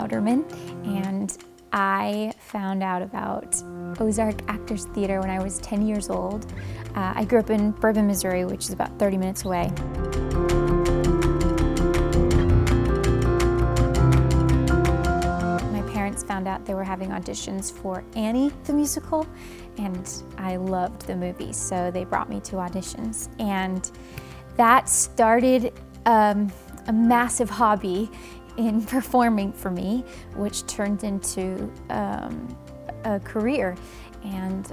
Louderman, and I found out about Ozark Actors Theater when I was 10 years old. I grew up in Bourbon, Missouri, which is about 30 minutes away. My parents found out they were having auditions for Annie the musical, and I loved the movie, so they brought me to auditions. And that started a massive hobby in performing for me, which turned into a career. And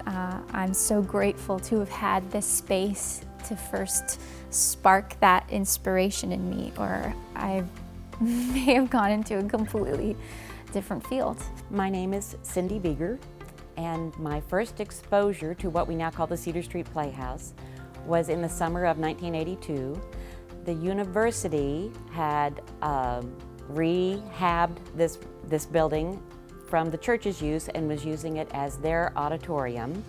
I'm so grateful to have had this space to first spark that inspiration in me, or I may have gone into a completely different field. My name is Cindy Beeger, and my first exposure to what we now call the Cedar Street Playhouse was in the summer of 1982. The university had rehabbed this building from the church's use and was using it as their auditorium.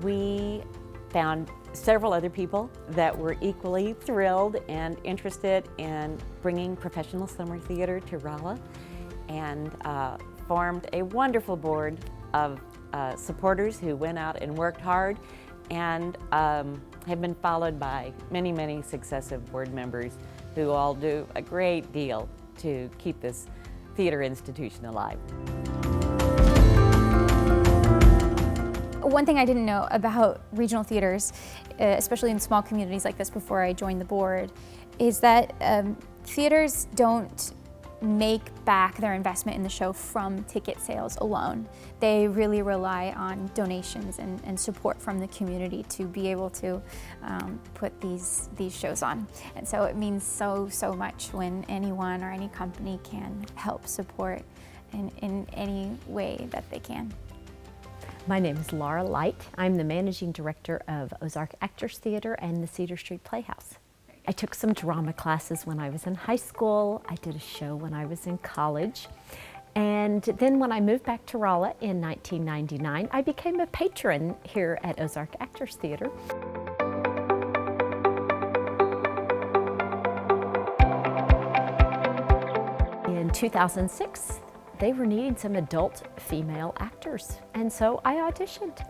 We found several other people that were equally thrilled and interested in bringing professional summer theater to Rolla, and formed a wonderful board of supporters who went out and worked hard, and have been followed by many, many successive board members who all do a great deal to keep this theater institution alive. One thing I didn't know about regional theaters, especially in small communities like this before I joined the board, is that theaters don't make back their investment in the show from ticket sales alone. They really rely on donations and support from the community to be able to put these shows on. And so it means so much when anyone or any company can help support in any way that they can. My name is Laura Light. I'm the Managing Director of Ozark Actors Theater and the Cedar Street Playhouse. I took some drama classes when I was in high school. I did a show when I was in college. And then when I moved back to Rolla in 1999, I became a patron here at Ozark Actors Theater. In 2006, they were needing some adult female actors, and so I auditioned.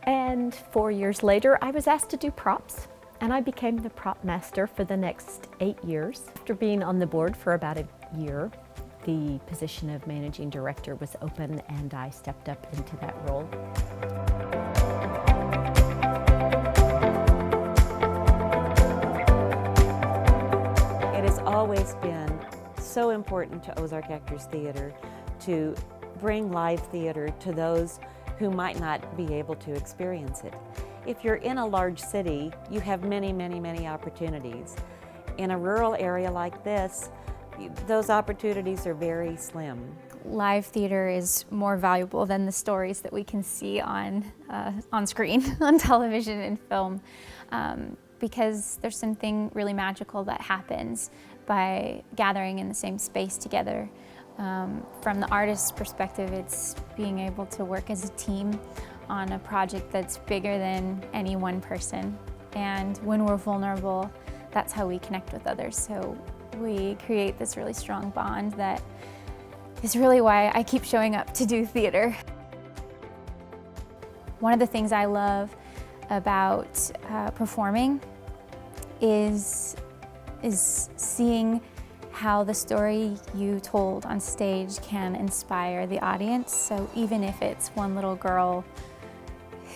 And 4 years later, I was asked to do props, and I became the prop master for the next 8 years. After being on the board for about a year, the position of managing director was open, and I stepped up into that role. It has always been so important to Ozark Actors Theater to bring live theater to those who might not be able to experience it. If you're in a large city, you have many opportunities. In a rural area like this, those opportunities are very slim. Live theater is more valuable than the stories that we can see on screen, on television and film, because there's something really magical that happens by gathering in the same space together. From the artist's perspective, it's being able to work as a team on a project that's bigger than any one person. And when we're vulnerable, that's how we connect with others. So we create this really strong bond that is really why I keep showing up to do theater. One of the things I love about performing is seeing how the story you told on stage can inspire the audience. So even if it's one little girl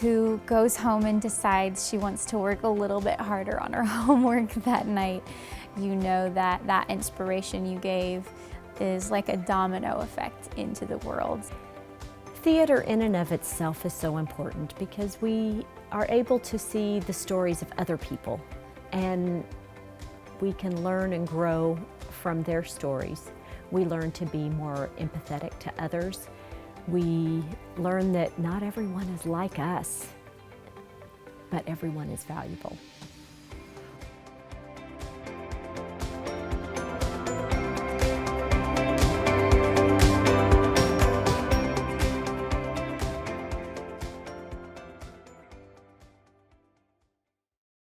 who goes home and decides she wants to work a little bit harder on her homework that night, you know that that inspiration you gave is like a domino effect into the world. Theater in and of itself is so important because we are able to see the stories of other people, and we can learn and grow from their stories. We learn to be more empathetic to others. We learn that not everyone is like us, but everyone is valuable.